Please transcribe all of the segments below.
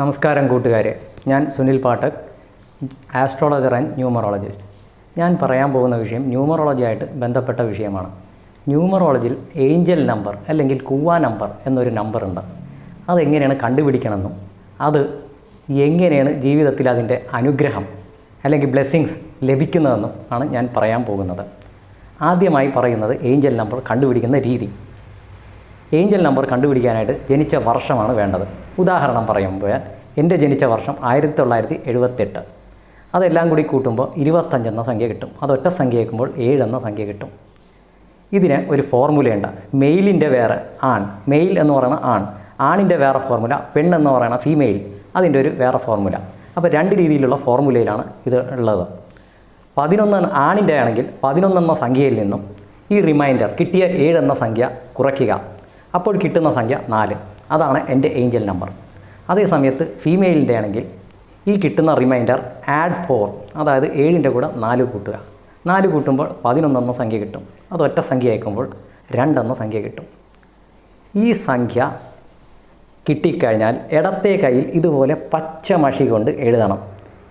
നമസ്കാരം കൂട്ടുകാരെ, ഞാൻ Sunil Pathak, astrologer and numerologist. ഞാൻ പറയാൻ പോകുന്ന വിഷയം ന്യൂമറോളജിയായിട്ട് ബന്ധപ്പെട്ട വിഷയമാണ്. ന്യൂമറോളജിയിൽ ഏഞ്ചൽ നമ്പർ അല്ലെങ്കിൽ കുവ നമ്പർ എന്നൊരു നമ്പറുണ്ട്. അതെങ്ങനെയാണ് കണ്ടുപിടിക്കണമെന്നും അത് എങ്ങനെയാണ് ജീവിതത്തിൽ അതിൻ്റെ അനുഗ്രഹം അല്ലെങ്കിൽ ബ്ലെസ്സിങ്സ് ലഭിക്കുന്നതെന്നും ആണ് ഞാൻ പറയാൻ പോകുന്നത്. ആദ്യമായി പറയുന്നത് ഏഞ്ചൽ നമ്പർ കണ്ടുപിടിക്കുന്ന രീതി. ഏഞ്ചൽ നമ്പർ കണ്ടുപിടിക്കാനായിട്ട് ജനിച്ച വർഷമാണ് വേണ്ടത്. ഉദാഹരണം പറയുമ്പോൾ എൻ്റെ ജനിച്ച വർഷം 1978. അതെല്ലാം കൂടി കൂട്ടുമ്പോൾ 25 എന്ന സംഖ്യ കിട്ടും. അതൊറ്റ സംഖ്യ വയ്ക്കുമ്പോൾ 7 എന്ന സംഖ്യ കിട്ടും. ഇതിന് ഒരു ഫോർമുലയുണ്ട്. മെയിലിൻ്റെ വേറെ ആൺ, മെയിൽ എന്ന് പറയുന്ന ആൺ, ആണിൻ്റെ വേറെ ഫോർമുല, പെണ്ണെന്ന് പറയുന്ന ഫീമെയിൽ, അതിൻ്റെ ഒരു വേറെ ഫോർമുല. അപ്പോൾ രണ്ട് രീതിയിലുള്ള ഫോർമുലയിലാണ് ഇത് ഉള്ളത്. 11 ആണിൻ്റെ ആണെങ്കിൽ 11 എന്ന സംഖ്യയിൽ നിന്നും ഈ റിമൈൻഡർ കിട്ടിയ 7 എന്ന സംഖ്യ കുറയ്ക്കുക. അപ്പോൾ കിട്ടുന്ന സംഖ്യ 4. അതാണ് എൻ്റെ ഏഞ്ചൽ നമ്പർ. അതേ സമയത്ത് ഫീമെയിലിൻ്റെ ആണെങ്കിൽ ഈ കിട്ടുന്ന റിമൈൻഡർ ആഡ് 4, അതായത് 7ൻ്റെ കൂടെ 4 കൂട്ടുക. 4 കൂട്ടുമ്പോൾ 11 എന്ന സംഖ്യ കിട്ടും. അത് ഒറ്റ സംഖ്യ അയക്കുമ്പോൾ 2 എന്ന സംഖ്യ കിട്ടും. ഈ സംഖ്യ കിട്ടിക്കഴിഞ്ഞാൽ ഇടത്തെ കയ്യിൽ ഇതുപോലെ പച്ച മഷി കൊണ്ട് എഴുതണം.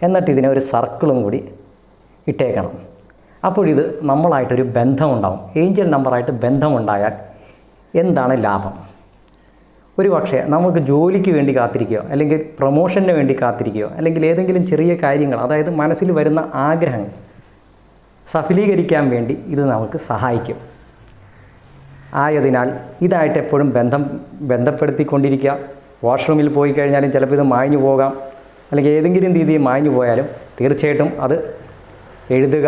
എന്നിട്ട് ഇതിനെ ഒരു സർക്കിളും കൂടി ഇട്ടേക്കണം. അപ്പോൾ ഇത് നമ്മളായിട്ടൊരു ബന്ധമുണ്ടാവും. ഏഞ്ചൽ നമ്പറായിട്ട് ബന്ധമുണ്ടായാൽ എന്താണ് ലാഭം? ഒരു പക്ഷേ നമുക്ക് ജോലിക്ക് വേണ്ടി കാത്തിരിക്കുകയോ അല്ലെങ്കിൽ പ്രൊമോഷന് വേണ്ടി കാത്തിരിക്കുകയോ അല്ലെങ്കിൽ ഏതെങ്കിലും ചെറിയ കാര്യങ്ങൾ, അതായത് മനസ്സിൽ വരുന്ന ആഗ്രഹങ്ങൾ സഫലീകരിക്കാൻ വേണ്ടി ഇത് നമുക്ക് സഹായിക്കും. ആയതിനാൽ ഇതായിട്ട് എപ്പോഴും ബന്ധപ്പെടുത്തിക്കൊണ്ടിരിക്കുക. വാഷ്റൂമിൽ പോയി കഴിഞ്ഞാലും ചിലപ്പോൾ ഇത് മായ്ഞ്ഞു പോകാം, അല്ലെങ്കിൽ ഏതെങ്കിലും രീതിയിൽ മായ്ഞ്ഞു പോയാലും തീർച്ചയായിട്ടും അത് എഴുതുക,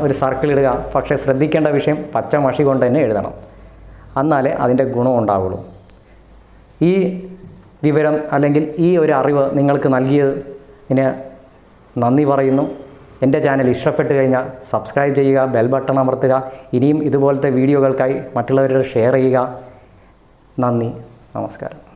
ഒരു സർക്കിൾ ഇടുക. പക്ഷേ ശ്രദ്ധിക്കേണ്ട വിഷയം പച്ച മഷി കൊണ്ട് തന്നെ എഴുതണം. എന്നാലേ അതിൻ്റെ ഗുണം ഉണ്ടാവുള്ളൂ. ഈ വിവരം അല്ലെങ്കിൽ ഈ ഒരു അറിവ് നിങ്ങൾക്ക് നൽകിയതിന് നന്ദി പറയുന്നു. എൻ്റെ ചാനൽ ഇഷ്ടപ്പെട്ട് കഴിഞ്ഞാൽ സബ്സ്ക്രൈബ് ചെയ്യുക, ബെൽ ബട്ടൺ അമർത്തുക. ഇനിയും ഇതുപോലത്തെ വീഡിയോകൾക്കായി മറ്റുള്ളവരോട് ഷെയർ ചെയ്യുക. നന്ദി, നമസ്കാരം.